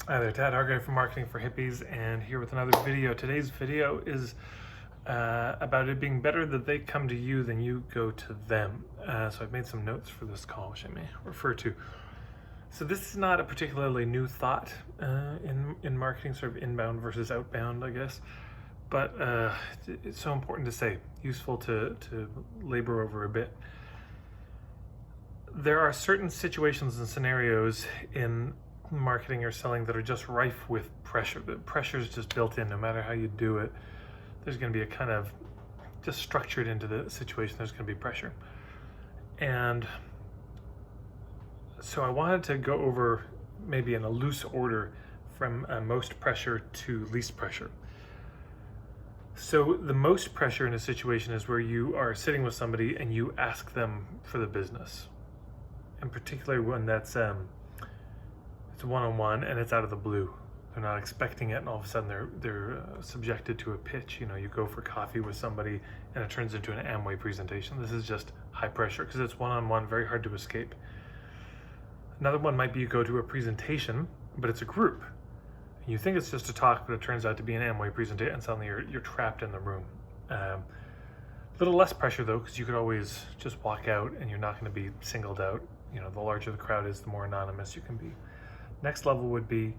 Hi there, Tad Hargrave from Marketing for Hippies, and here with another video. Today's video is about it being better that they come to you than you go to them. So I've made some notes for this call, which I may refer to. So this is not a particularly new thought in marketing, sort of inbound versus outbound, I guess. But it's so important to say, useful to labor over a bit. There are certain situations and scenarios in marketing or selling that are just rife with pressure. The pressure is just built in. No matter how you do it, there's going to be a kind of just structured into the situation. There's going to be pressure. And so I wanted to go over maybe in a loose order from most pressure to least pressure. So the most pressure in a situation is where you are sitting with somebody and you ask them for the business, and particularly when that's it's one-on-one and it's out of the blue. They're not expecting it, and all of a sudden they're subjected to a pitch. You know, you go for coffee with somebody and it turns into an Amway presentation. This is just high pressure because it's one-on-one, very hard to escape. Another one might be you go to a presentation, but it's a group. You think it's just a talk, but it turns out to be an Amway presentation, and suddenly you're trapped in the room. A little less pressure though, because you could always just walk out and you're not going to be singled out. You know, the larger the crowd is, the more anonymous you can be. Next level would be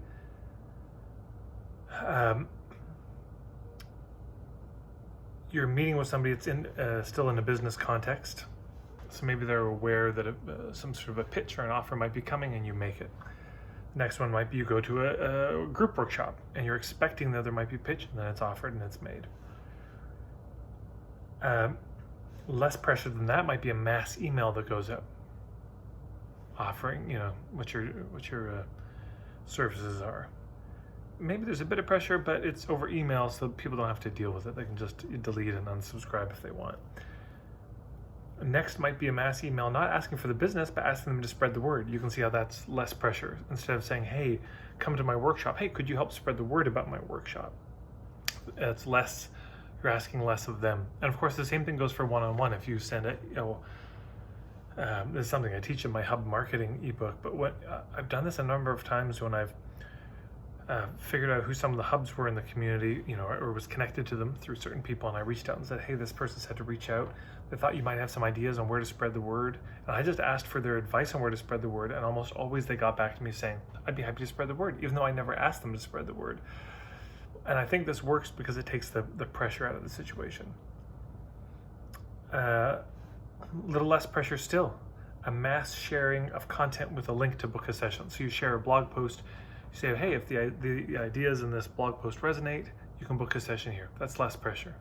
you're meeting with somebody that's still in a business context. So maybe they're aware that some sort of a pitch or an offer might be coming and you make it. The next one might be you go to a group workshop and you're expecting that there might be a pitch, and then it's offered and it's made. Less pressure than that might be a mass email that goes out offering, you know, what your services are. Maybe there's a bit of pressure, but it's over email, so people don't have to deal with it. They can just delete and unsubscribe if they want. Next might be a mass email, not asking for the business, but asking them to spread the word. You can see how that's less pressure. Instead of saying, hey, come to my workshop. Hey, could you help spread the word about my workshop? It's less, you're asking less of them. And of course, the same thing goes for one-on-one. If you send it, this is something I teach in my Hub Marketing ebook, but I've done this a number of times when I've figured out who some of the hubs were in the community, you know, or was connected to them through certain people, and I reached out and said, hey, this person said to reach out. They thought you might have some ideas on where to spread the word, and I just asked for their advice on where to spread the word, and almost always they got back to me saying, I'd be happy to spread the word, even though I never asked them to spread the word. And I think this works because it takes the pressure out of the situation. Little less pressure still, a mass sharing of content with a link to book a session. So you share a blog post, you say, hey, if the ideas in this blog post resonate, you can book a session here. That's less pressure.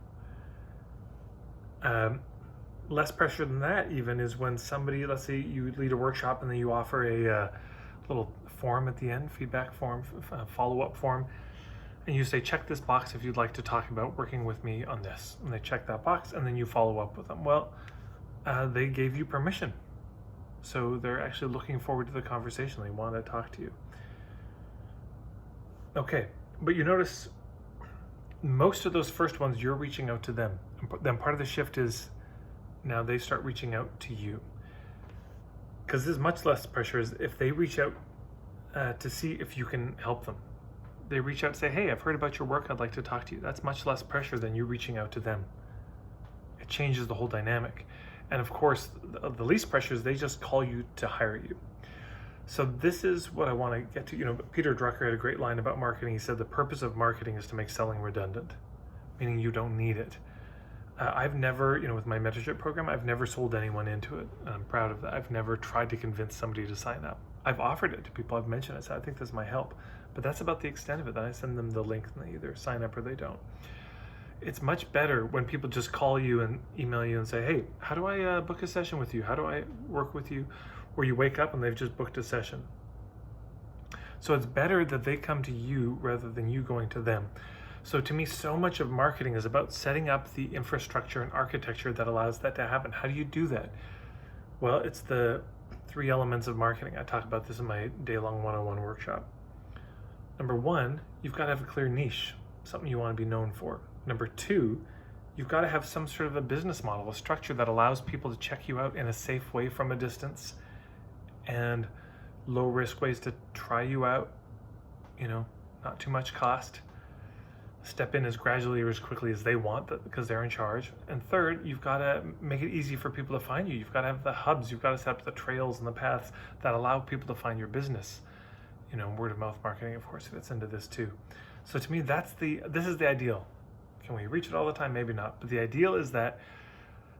Less pressure than that even is when somebody, let's say you lead a workshop and then you offer a little form at the end, feedback form, follow-up form, and you say, check this box if you'd like to talk about working with me on this. And they check that box, and then you follow up with them. Well, they gave you permission. So they're actually looking forward to the conversation. They want to talk to you. Okay, but you notice most of those first ones, you're reaching out to them. Then part of the shift is now they start reaching out to you. Because there's much less pressure if they reach out to see if you can help them. They reach out and say, hey, I've heard about your work, I'd like to talk to you. That's much less pressure than you reaching out to them. It changes the whole dynamic. And of course, the least pressure is they just call you to hire you. So this is what I want to get to. You know, Peter Drucker had a great line about marketing. He said the purpose of marketing is to make selling redundant, meaning you don't need it. I've never, you know, with my mentorship program, I've never sold anyone into it. And I'm proud of that. I've never tried to convince somebody to sign up. I've offered it to people. I've mentioned it. So I think this might help. But that's about the extent of it. Then I send them the link and they either sign up or they don't. It's much better when people just call you and email you and say, hey, how do I book a session with you? How do I work with you? Or you wake up and they've just booked a session. So it's better that they come to you rather than you going to them. So to me, so much of marketing is about setting up the infrastructure and architecture that allows that to happen. How do you do that? Well, it's the 3 elements of marketing. I talk about this in my day-long one-on-one workshop. Number 1, you've got to have a clear niche, something you want to be known for. Number 2, you've got to have some sort of a business model, a structure that allows people to check you out in a safe way from a distance, and low risk ways to try you out not too much cost. Step in as gradually or as quickly as they want because they're in charge. And third, you've got to make it easy for people to find you. You've got to have the hubs. You've got to set up the trails and the paths that allow people to find your business. Word of mouth marketing, of course, fits into this too. So to me, this is the ideal. Can we reach it all the time? Maybe not. But the ideal is that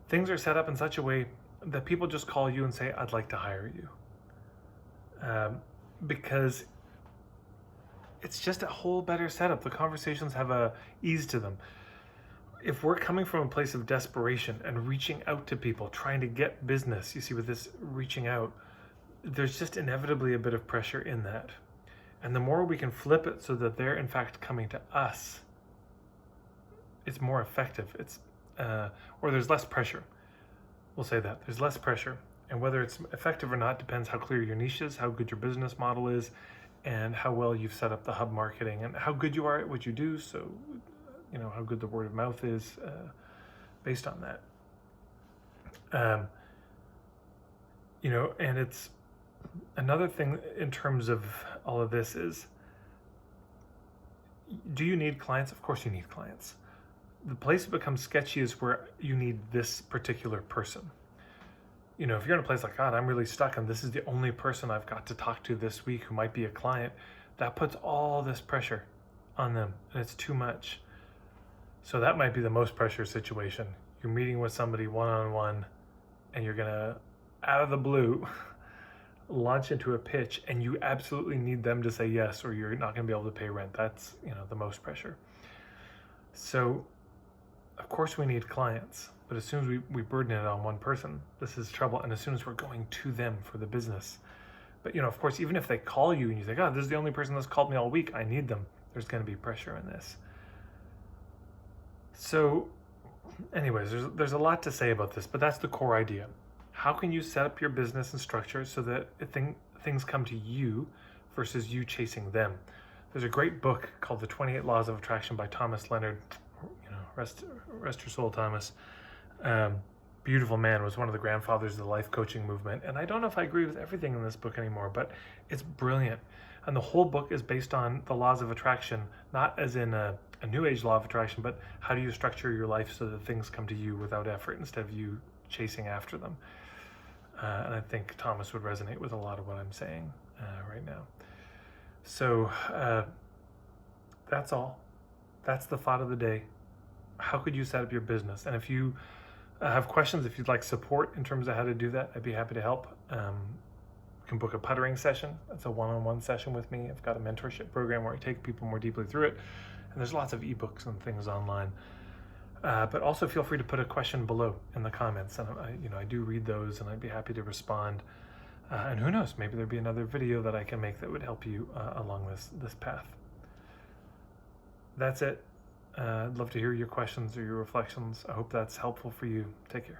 things are set up in such a way that people just call you and say, I'd like to hire you. Because it's just a whole better setup. The conversations have a ease to them. If we're coming from a place of desperation and reaching out to people, trying to get business, you see with this reaching out, there's just inevitably a bit of pressure in that. And the more we can flip it so that they're in fact coming to us, it's more effective. Or there's less pressure. We'll say that. There's less pressure. And whether it's effective or not depends how clear your niche is, how good your business model is, and how well you've set up the hub marketing and how good you are at what you do. So, how good the word of mouth is based on that. And it's another thing in terms of all of this is, do you need clients? Of course you need clients. The place it becomes sketchy is where you need this particular person. If you're in a place like, God, I'm really stuck and this is the only person I've got to talk to this week who might be a client, that puts all this pressure on them and it's too much. So that might be the most pressure situation. You're meeting with somebody one-on-one and you're gonna, out of the blue, launch into a pitch and you absolutely need them to say yes or you're not gonna be able to pay rent. That's, the most pressure. So of course we need clients, but as soon as we burden it on one person, this is trouble. And as soon as we're going to them for the business, but of course, even if they call you and you think, oh, this is the only person that's called me all week, I need them, there's going to be pressure in this. So anyways, there's a lot to say about this, but that's the core idea. How can you set up your business and structure so that things come to you versus you chasing them? There's a great book called The 28 Laws of Attraction by Thomas Leonard. Rest your soul, Thomas. Beautiful man, was one of the grandfathers of the life coaching movement. And I don't know if I agree with everything in this book anymore, but it's brilliant. And the whole book is based on the laws of attraction, not as in a new age law of attraction, but how do you structure your life so that things come to you without effort instead of you chasing after them. And I think Thomas would resonate with a lot of what I'm saying right now. So that's all. That's the thought of the day. How could you set up your business? And if you have questions, if you'd like support in terms of how to do that, I'd be happy to help. You can book a puttering session. That's a one-on-one session with me. I've got a mentorship program where I take people more deeply through it. And there's lots of ebooks and things online. But also feel free to put a question below in the comments. And I do read those and I'd be happy to respond. And who knows, maybe there'll be another video that I can make that would help you along this path. That's it. I'd love to hear your questions or your reflections. I hope that's helpful for you. Take care.